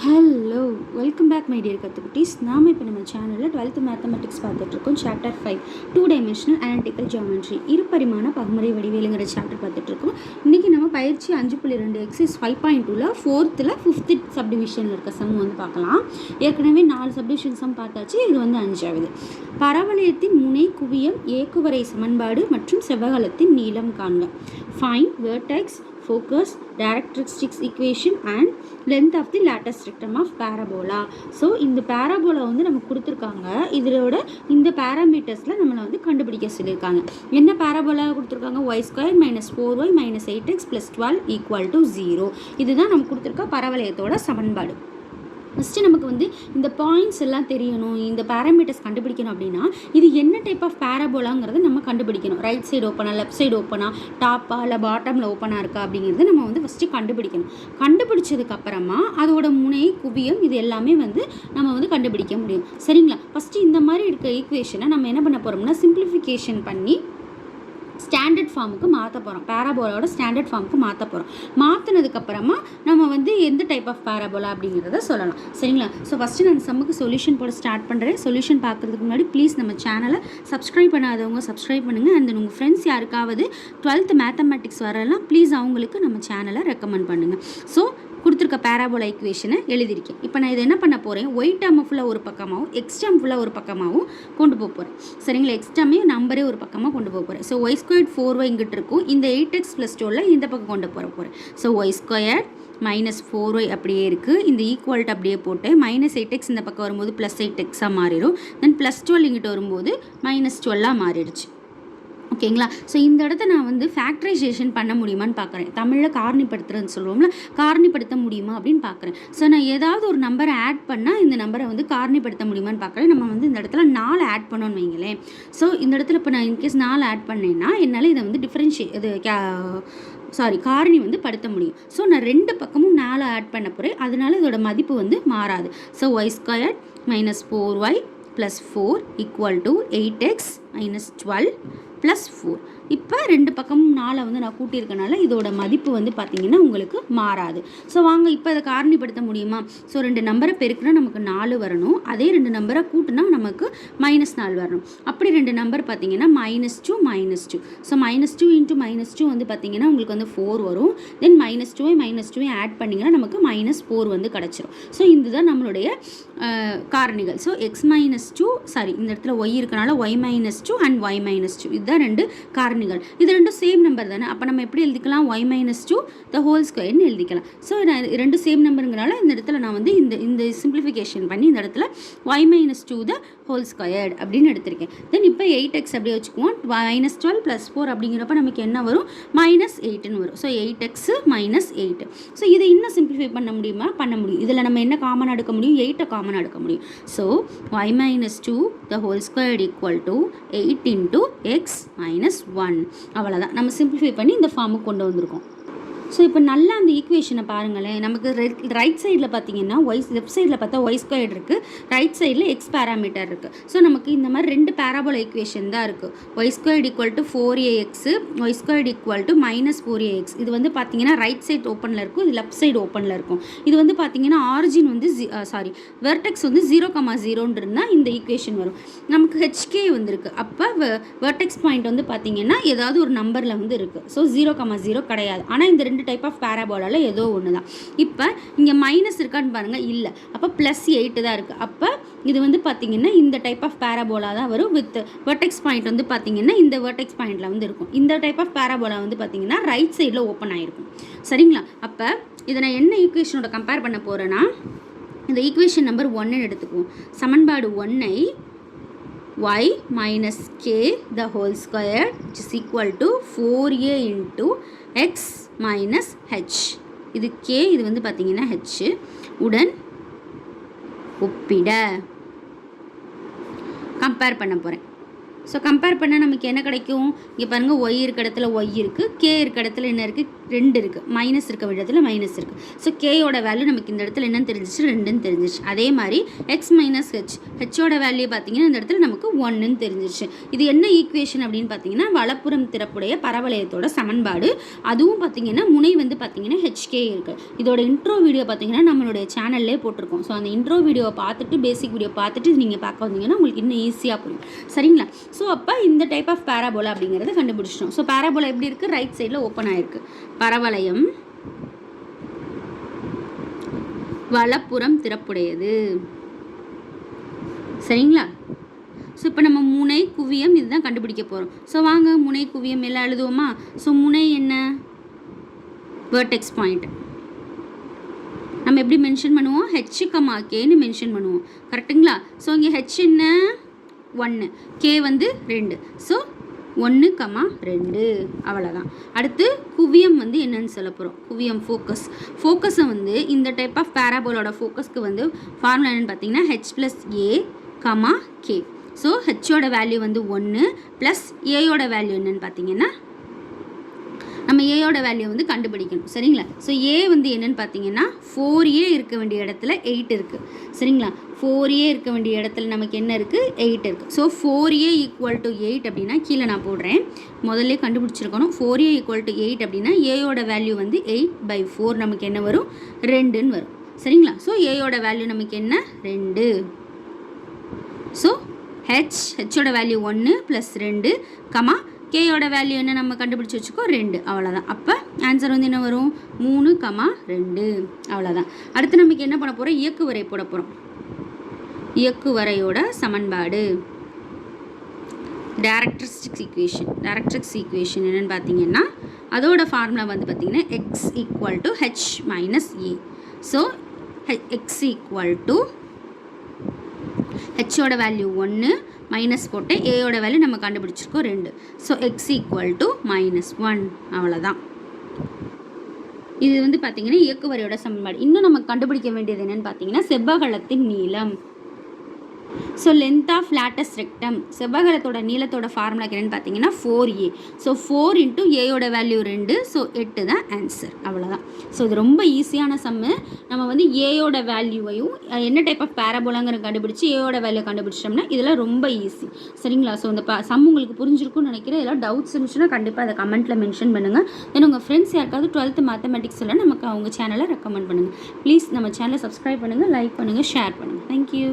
Hello, welcome back my dear கத்துக்குட்டீஸ். நாம் இப்போ நம்ம சேனலில் 12th மேத்தமெட்டிக்ஸ் பார்த்துட்ருக்கோம். சாப்டர் 5 2 டைமென்ஷனல் அனாலிட்டிக்கல் ஜியோமெட்ரி, இருபரிமாண பகுமுறை வடிவியலுங்கிற சாப்டர் பார்த்துட்ருக்கோம். இன்றைக்கி நம்ம பயிற்சி 5.2 எக்ஸைஸ் 5.2ல் 4th 5th சப்டிவிஷனில் இருக்க சம் வந்து பார்க்கலாம். ஏற்கனவே 4 சப்டிவிஷன் சம் பார்த்தாச்சு, இது வந்து 5வது. பரவளையத்தின் முனை குவியம் ஏக்குவரை சமன்பாடு மற்றும் செவ்வகலத்தின் நீளம் காண்க. Find vertex, focus, directrix equation and length of the lattice rectum of parabola. So இந்த பேராபோலா வந்து நமக்கு கொடுத்துருக்காங்க. இதோட இந்த பேராமீட்டர்ஸில் நம்மளை வந்து கண்டுபிடிக்க சொல்லியிருக்காங்க. என்ன பேராபோலா கொடுத்துருக்காங்க? y² - 4y - 8x + 12 = 0. இதுதான் நமக்கு கொடுத்துருக்க பரவளையத்தோட சமன்பாடு. ஃபஸ்ட்டு நமக்கு வந்து இந்த பாயிண்ட்ஸ் எல்லாம் தெரியணும், இந்த பேராமீட்டர்ஸ் கண்டுபிடிக்கணும். அப்படின்னா இது என்ன டைப் ஆஃப் பேராபோலாங்கிறத நம்ம கண்டுபிடிக்கணும். ரைட் சைடு ஓப்பனா, லெஃப்ட் சைடு ஓப்பனா, டாப்பா இல்லை பாட்டமில் ஓப்பனாக இருக்கா அப்படிங்கிறது நம்ம வந்து ஃபஸ்ட்டு கண்டுபிடிக்கணும். கண்டுபிடிச்சதுக்கப்புறமா அதோட முனை குவியம் இது எல்லாமே வந்து நம்ம வந்து கண்டுபிடிக்க முடியும். சரிங்களா? ஃபஸ்ட்டு இந்த மாதிரி இருக்க ஈக்குவேஷனை நம்ம என்ன பண்ண போகிறோம்னா சிம்பிளிஃபிகேஷன் பண்ணி ஸ்டாண்டர்ட் ஃபார்முக்கு மாற்ற போகிறோம். பேராபோலாவோட ஸ்டாண்டர்ட் ஃபார்முக்கு மாற்ற போகிறோம். மாற்றினதுக்கப்புறமா நம்ம வந்து எந்த டைப் ஆஃப் பேராபோலா அப்படிங்கிறத சொல்லலாம். சரிங்களா? ஸோ ஃபஸ்ட்டு நான் சம்முக்கு சொல்யூஷன் போட ஸ்டார்ட் பண்ணுறேன். சொல்யூஷன் பார்க்குறதுக்கு முன்னாடி ப்ளீஸ் நம்ம சேனலை சப்ஸ்கிரைப் பண்ணாதவங்க சப்ஸ்கிரைப் பண்ணுங்கள். அண்ட் உங்கள் ஃப்ரெண்ட்ஸ் யாருக்காவது 12th மேத்தமெட்டிக்ஸ் வரலாம், ப்ளீஸ் அவங்களுக்கு நம்ம சேனலை ரெக்கமெண்ட் பண்ணுங்கள். ஸோ கொடுத்துருக்க பேராபோலா ஈக்குவேஷனை எழுதியிருக்கேன். இப்போ நான் இதை என்ன பண்ண போகிறேன், ஒய் டேர்ம் ஃபுல்லாக ஒரு பக்கமாகவும் எக்ஸ் டேர்ம் ஃபுல்லாக ஒரு பக்கமாகவும் கொண்டு போக போகிறேன். சரிங்களா? எக்ஸ் டேர்மே நம்பரே ஒரு பக்கமாக கொண்டு போக போகிறேன். ஸோ y² 4y இங்கிட்டு இருக்கும். இந்த 8x + 12 இந்த பக்கம் கொண்டு போகிறேன். ஸோ y² - 4y அப்படியே இருக்குது. இந்த ஈக்குவல்ட்டு அப்படியே போட்டு -8x இந்த பக்கம் வரும்போது +8xஆக மாறிடும். தென் +12 இங்கிட்ட வரும்போது -12ஆக மாறிடுச்சு. ஓகேங்களா? ஸோ இந்த இடத்த நான் வந்து ஃபேக்டரைசேஷன் பண்ண முடியுமான்னு பார்க்குறேன். தமிழில் காரணிப்படுத்துறதுன்னு சொல்லுவோம்ல, காரணிப்படுத்த முடியுமா அப்படின்னு பார்க்குறேன். ஸோ நான் ஏதாவது ஒரு நம்பரை ஆட் பண்ணால் இந்த நம்பரை வந்து காரணிப்படுத்த முடியுமான்னு பார்க்குறேன். நம்ம வந்து இந்த இடத்துல 4 ஆட் பண்ணோன்னு வைங்களேன். ஸோ இந்த இடத்துல இப்போ நான் இன்கேஸ் 4 ஆட் பண்ணேன்னா என்னால் இதை வந்து காரணி வந்து படுத்த முடியும். ஸோ நான் 2 பக்கமும் 4 ஆட் பண்ண போகிறேன். அதனால இதோட மதிப்பு வந்து மாறாது. So y² - 4y + 4 = 8x - 12 + 4. இப்போ 2 பக்கமும் 4 வந்து நான் கூட்டியிருக்கனால இதோட மதிப்பு வந்து பார்த்திங்கன்னா உங்களுக்கு மாறாது. ஸோ வாங்க இப்போ இதை காரணிப்படுத்த முடியுமா? ஸோ 2 நம்பரை பெருக்குனா நமக்கு 4 வரணும். அதே 2 நம்பரை கூட்டினா நமக்கு -4 வரணும். அப்படி 2 நம்பர் பார்த்திங்கன்னா -2 -2. ஸோ -2 × -2 வந்து பார்த்திங்கன்னா உங்களுக்கு வந்து 4 வரும். தென் -2 ஆட் பண்ணிங்கன்னா நமக்கு -4 வந்து கிடச்சிரும். ஸோ இதுதான் நம்மளுடைய காரணிகள். ஸோ x-2 இந்த இடத்துல y இருக்கனால y - 2 அண்ட் y - 2 இதுதான் 2 காரணிகள். இது ரெண்டும் சேம் நம்பர் தானே. அப்போ நம்ம எப்படி எழுதிக்கலாம்? y - 2 the whole square எழுதிக்கலாம். ஸோ நான் 2 சேம் நம்பருங்கிறனால இந்த இடத்துல நான் வந்து இந்த சிம்பிளிஃபிகேஷன் பண்ணி இந்த இடத்துல y - 2 the whole square அப்படின்னு எடுத்திருக்கேன். தென் இப்போ 8x அப்படியே வச்சுக்குவோம். -12 + 4 அப்படிங்கிறப்ப நமக்கு என்ன வரும்? -8ன்னு வரும். So 8x - 8. ஸோ இதை இன்னும் சிம்பிளிஃபை பண்ண முடியுமா? பண்ண முடியும். இதில் நம்ம என்ன காமனாக எடுக்க முடியும்? 8 காமனாக எடுக்க முடியும். So y - 2 the whole square = 8 × x - 1. அவ்வளோதான். நம்ம சிம்பிளிஃபை பண்ணி இந்த ஃபார்முக்கு கொண்டு வந்திருக்கோம். ஸோ இப்போ நல்லா அந்த ஈக்குவேஷனை பாருங்களேன். நமக்கு ரைட் சைடில் பார்த்தீங்கன்னா லெஃப்ட் சைடில் பார்த்தா y² இருக்குது, ரைட் சைடில் எக்ஸ் பேராமீட்டர் இருக்குது. ஸோ நமக்கு இந்த மாதிரி 2 பேராபோலா ஈக்குவேஷன் தான் இருக்குது. y² = 4ax, y² = -4ax. இது வந்து பார்த்தீங்கன்னா ரைட் சைடு ஓப்பனில் இருக்கும், இது லெஃப்ட் சைடு ஓப்பனில் இருக்கும். இது வந்து பார்த்தீங்கன்னா ஆரிஜின் வந்து வெர்டெக்ஸ் வந்து 0,0ன்னு இருந்தால் இந்த ஈக்குவேஷன் வரும். நமக்கு HK வந்துருக்கு. அப்போ வெர்டெக்ஸ் பாயிண்ட் வந்து பார்த்தீங்கன்னா ஏதாவது ஒரு நம்பரில் வந்து இருக்குது. ஸோ 0,0 கிடையாது. ஆனால் இந்த 2 டைப் ஆஃப் பேராபோலாவில் ஏதோ ஒன்று தான். இப்போ இங்கே மைனஸ் இருக்கான்னு பாருங்கள், இல்லை. அப்போ +8 தான் இருக்குது. அப்போ இது வந்து பார்த்திங்கன்னா இந்த டைப் ஆஃப் பேராபோலா தான் வரும். வித் வெர்டெக்ஸ் பாயிண்ட் வந்து பார்த்திங்கன்னா இந்த வெர்டெக்ஸ் பாயிண்டில் வந்து இருக்கும். இந்த டைப் ஆஃப் பேராபோலா வந்து பார்த்திங்கன்னா ரைட் சைடில் ஓப்பன் ஆகிருக்கும். சரிங்களா? அப்போ இதை நான் என்ன ஈக்குவேஷனோட கம்பேர் பண்ண போகிறேன்னா இந்த ஈக்குவேஷன் நம்பர் 1 எடுத்துக்குவோம். சமன்பாடு 1ஐ y - k the whole square = 4a × x - h. இது k, இது வந்து பார்த்தீங்கன்னா h உடன் ஒப்பிட கம்பேர் பண்ண போகிறேன். ஸோ கம்பேர் பண்ணால் நமக்கு என்ன கிடைக்கும்? இங்கே பாருங்கள், ஒய் இருக்க இடத்துல ஒய் இருக்குது, கே இருக்க இடத்துல என்ன இருக்குது? 2 இருக்குது, மைனஸ் இருக்க இடத்துல மைனஸ் இருக்குது. ஸோ கேயோட வேல்யூ நமக்கு இந்த இடத்துல என்னன்னு தெரிஞ்சிச்சு? 2ன்னு தெரிஞ்சிச்சு. அதே மாதிரி எக்ஸ் மைனஸ் ஹெச்சோட வேல்யூ பார்த்தீங்கன்னா இந்த இடத்துல நமக்கு 1ன்னு தெரிஞ்சிச்சு. இது என்ன ஈக்குவேஷன் அப்படின்னு பார்த்தீங்கன்னா வலப்புறம் திறப்புடைய பரவளையத்தோட சமன்பாடு. அதுவும் பார்த்தீங்கன்னா முனை வந்து பார்த்தீங்கன்னா ஹெச்கே இருக்குது. இதோட இன்ட்ரோ வீடியோ பார்த்தீங்கன்னா நம்மளுடைய சேனல்லே போட்டிருக்கோம். ஸோ அந்த இன்ட்ரோ வீடியோவை பார்த்துட்டு, பேசிக் வீடியோ பார்த்துட்டு நீங்கள் பார்க்க வந்தீங்கன்னா உங்களுக்கு இன்னும் ஈஸியாக புரியும். சரிங்களா? ஸோ அப்போ இந்த டைப் ஆஃப் பேராபோலா அப்படிங்கிறத கண்டுபிடிச்சிட்டோம். ஸோ பேராபோலா எப்படி இருக்குது? ரைட் சைடில் ஓப்பன் ஆகிருக்கு. பரவளையம் வலப்புறம் திறப்புடையது. சரிங்களா? ஸோ இப்போ நம்ம முனை குவியம் இதுதான் கண்டுபிடிக்க போகிறோம். ஸோ வாங்க முனை குவியம் எல்லாம் எழுதுவோமா? ஸோ முனை என்ன? Vertex point. நம்ம எப்படி மென்ஷன் பண்ணுவோம்? ஹெச் கமா கேன்னு மென்ஷன் பண்ணுவோம். கரெக்டுங்களா? ஸோ இங்கே ஹெச் என்ன? 1, கே வந்து 2. ஸோ 1, 2 அவ்வளோதான். அடுத்து குவியம் வந்து என்னன்னு சொல்ல போகிறோம்? குவியம் ஃபோக்கஸை வந்து இந்த டைப் ஆஃப் பேராபோலோட ஃபோக்கஸ்க்கு வந்து ஃபார்முலா என்னென்னு பார்த்தீங்கன்னா H plus A comma K. So ஹெச்சோட வேல்யூ வந்து 1 ப்ளஸ் ஏயோட வேல்யூ என்னென்னு பார்த்தீங்கன்னா நம்ம ஏயோட வேல்யூ வந்து கண்டுபிடிக்கணும். சரிங்களா? ஸோ ஏ வந்து என்னென்னு பார்த்தீங்கன்னா 4a இருக்க வேண்டிய இடத்துல 8 இருக்குது. சரிங்களா? 4a இருக்க வேண்டிய இடத்துல நமக்கு என்ன இருக்குது? 8 இருக்குது. ஸோ 4a ஈக்குவல் டு 8 அப்படின்னா கீழே நான் போடுறேன், முதல்ல கண்டுபிடிச்சிருக்கணும். 4a ஈக்குவல் டு 8 அப்படின்னா ஏயோட வேல்யூ வந்து 8/4 நமக்கு என்ன வரும்? 2ன்னு வரும். சரிங்களா? ஸோ ஏயோட வேல்யூ நமக்கு என்ன? 2. ஸோ ஹெச்சோட வேல்யூ 1 ப்ளஸ் 2 கமா கேயோட வேல்யூ என்ன நம்ம கண்டுபிடிச்சி வச்சுக்கோ? 2. அவ்வளோதான். அப்போ ஆன்சர் வந்து என்ன வரும்? 3, 2. அவ்வளோதான். அடுத்து நமக்கு என்ன பண்ண போகிறோம்? இயக்குவரை போட போகிறோம். இயக்குவரையோட சமன்பாடு டைரக்ட்ரிக்ஸ் ஈக்குவேஷன் என்னென்னு பார்த்தீங்கன்னா அதோட ஃபார்முலா வந்து பார்த்தீங்கன்னா x equal to h minus a. So x equal to ஹெச்சோட வேல்யூ 1 மைனஸ் போட்டு ஏயோட வேல்யூ நம்ம கண்டுபிடிச்சிருக்கோம் 2. So x equal to -1. அவ்வளோதான். இது வந்து பார்த்தீங்கன்னா இயக்குவரையோட சமன்பாடு. இன்னும் நம்ம கண்டுபிடிக்க வேண்டியது என்னென்னு பார்த்தீங்கன்னா செவ்வகலத்தின் நீளம். So length of latus rectum, செவ்வகலத்தோட நீளத்தோட ஃபார்முலாக்கு என்னென்னு பார்த்தீங்கன்னா 4a. ஸோ 4 இன்ட்டு ஏயோட வேல்யூ 2. ஸோ 8 தான் ஆன்சர். அவ்வளோதான். ஸோ இது ரொம்ப ஈஸியான சம்மு. நம்ம வந்து ஏயோட வேல்யூவையும் என்ன டைப் ஆஃப் பேராபோலாங்கிற கண்டுபிடிச்சி ஏயோட வேல்யூ கண்டுபிடிச்சிட்டோம்னா இதெல்லாம் ரொம்ப ஈஸி. சரிங்களா? ஸோ இந்த சம் உங்களுக்கு புரிஞ்சிருக்கும்னு நினைக்கிறேன். இதெல்லாம் டவுட்ஸ் இருந்துச்சுன்னா கண்டிப்பாக அதை கமெண்ட்டில் மென்ஷன் பண்ணுங்கள். தென் உங்கள் ஃப்ரெண்ட்ஸ் யாருக்காவது 12th மேத்தமெட்டிக்ஸில் நமக்கு அவங்க சேனலை ரெக்கமெண்ட் பண்ணுங்கள். ப்ளீஸ் நம்ம சேனலை சப்ஸ்கிரைப் பண்ணுங்கள், லைக் பண்ணுங்கள், ஷேர் பண்ணுங்கள். தேங்க்யூ.